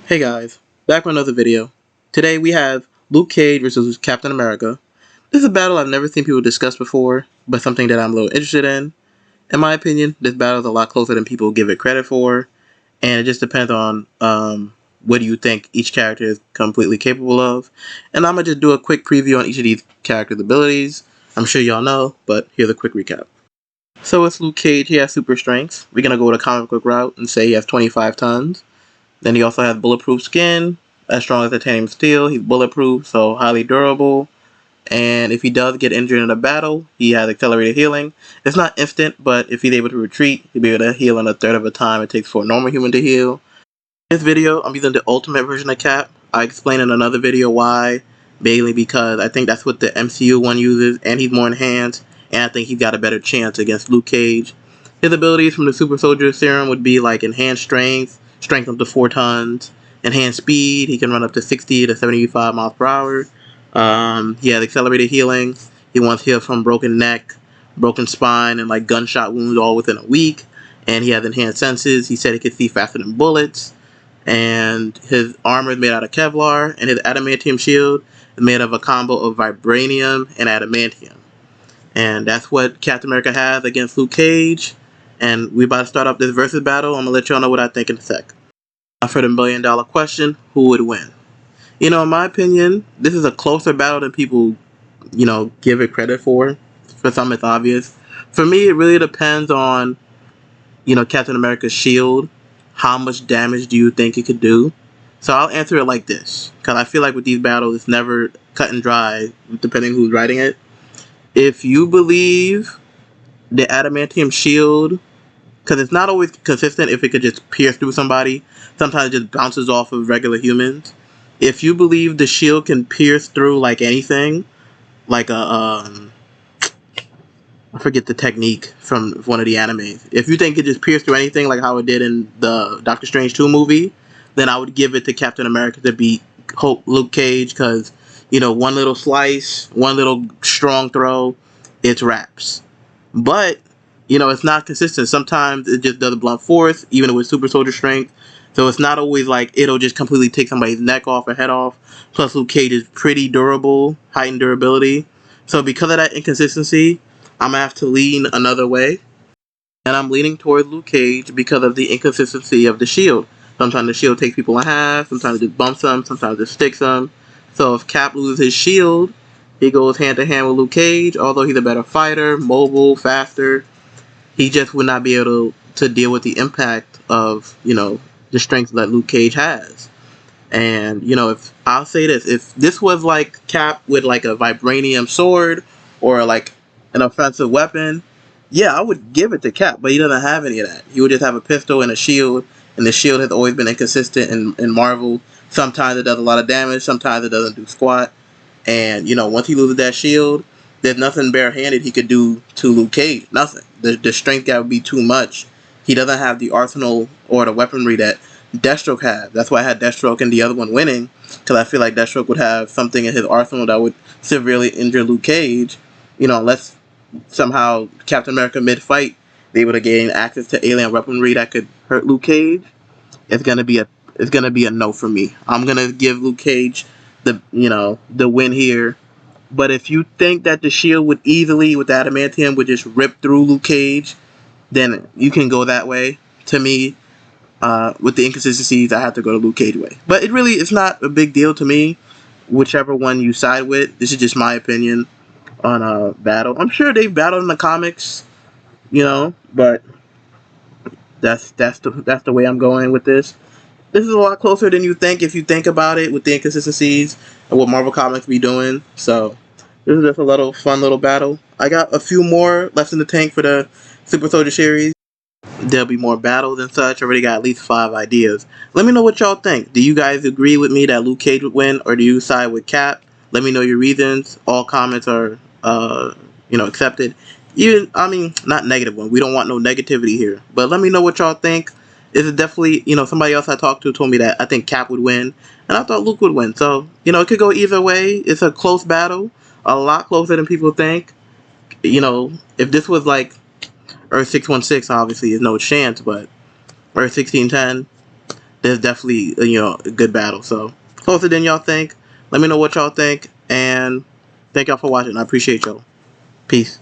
Hey guys, back with another video. Today we have Luke Cage versus Captain America. This is a battle I've never seen people discuss before, but something that I'm a little interested in. In my opinion, this battle is a lot closer than people give it credit for, and it just depends on what do you think each character is completely capable of. And I'm going to just do a quick preview on each of these characters' abilities. I'm sure y'all know, but here's a quick recap. So it's Luke Cage, he has super strength. We're going to go with a comic book route and say he has 25 tons. Then he also has bulletproof skin, as strong as titanium steel. He's bulletproof, so highly durable. And if he does get injured in a battle, he has accelerated healing. It's not instant, but if he's able to retreat, he'll be able to heal in a third of the time it takes for a normal human to heal. In this video, I'm using the ultimate version of Cap. I explain in another video why, mainly because I think that's what the MCU one uses, and he's more enhanced, and I think he's got a better chance against Luke Cage. His abilities from the Super Soldier Serum would be like enhanced strength up to 4 tons, enhanced speed, he can run up to 60 to 75 miles per hour. He has accelerated healing. He wants heal from broken neck, broken spine, and like gunshot wounds all within a week. And he has enhanced senses. He said he could see faster than bullets. And his armor is made out of Kevlar, and his adamantium shield is made of a combo of vibranium and adamantium. And that's what Captain America has against Luke Cage. And we about to start up this versus battle. I'm gonna let y'all know what I think in a sec. Now for the $1 million question, who would win? In my opinion, this is a closer battle than people, give it credit for. For some, it's obvious. For me, it really depends on, Captain America's shield. How much damage do you think it could do? So I'll answer it like this, because I feel like with these battles, it's never cut and dry, depending who's writing it. If you believe the adamantium shield, because it's not always consistent if it could just pierce through somebody. Sometimes it just bounces off of regular humans. If you believe the shield can pierce through like anything, like I forget the technique from one of the animes. If you think it just pierced through anything, like how it did in the Doctor Strange 2 movie, then I would give it to Captain America to beat Luke Cage, because, one little slice, one little strong throw, it's wraps. But, it's not consistent. Sometimes it just does a blunt force, even with super soldier strength. So it's not always like it'll just completely take somebody's neck off or head off. Plus, Luke Cage is pretty durable, heightened durability. So because of that inconsistency, I'm going to have to lean another way. And I'm leaning towards Luke Cage because of the inconsistency of the shield. Sometimes the shield takes people in half, sometimes it just bumps them, sometimes it sticks them. So if Cap loses his shield, he goes hand to hand with Luke Cage. Although he's a better fighter, mobile, faster, he just would not be able to deal with the impact of, the strength that Luke Cage has. And, if I'll say this, if this was like Cap with like a vibranium sword or like an offensive weapon, yeah, I would give it to Cap, but he doesn't have any of that. He would just have a pistol and a shield, and the shield has always been inconsistent in Marvel. Sometimes it does a lot of damage, sometimes it doesn't do squat. And, once he loses that shield, there's nothing barehanded he could do to Luke Cage. Nothing. The strength gap would be too much. He doesn't have the arsenal or the weaponry that Deathstroke had. That's why I had Deathstroke and the other one winning, because I feel like Deathstroke would have something in his arsenal that would severely injure Luke Cage. Unless somehow Captain America mid-fight be able to gain access to alien weaponry that could hurt Luke Cage. It's gonna be a no for me. I'm gonna give Luke Cage the win here. But if you think that the shield would easily, with the adamantium, would just rip through Luke Cage, then you can go that way. To me, with the inconsistencies, I have to go to Luke Cage way. But it's not a big deal to me, whichever one you side with. This is just my opinion on a battle. I'm sure they've battled in the comics, but that's the way I'm going with this. This is a lot closer than you think if you think about it with the inconsistencies and what Marvel Comics be doing. So this is just a little fun little battle. I got a few more left in the tank for the Super Soldier series. There'll be more battles and such. I already got at least 5 ideas. Let me know what y'all think. Do you guys agree with me that Luke Cage would win, or do you side with Cap? Let me know your reasons. All comments are, accepted. Even, not negative one. We don't want no negativity here. But let me know what y'all think. This is definitely, somebody else I talked to told me that I think Cap would win, and I thought Luke would win. So, it could go either way. It's a close battle, a lot closer than people think. If this was like Earth 616, obviously, is no chance, but Earth 1610, there's definitely a good battle. So closer than y'all think. Let me know what y'all think, and thank y'all for watching. I appreciate y'all. Peace.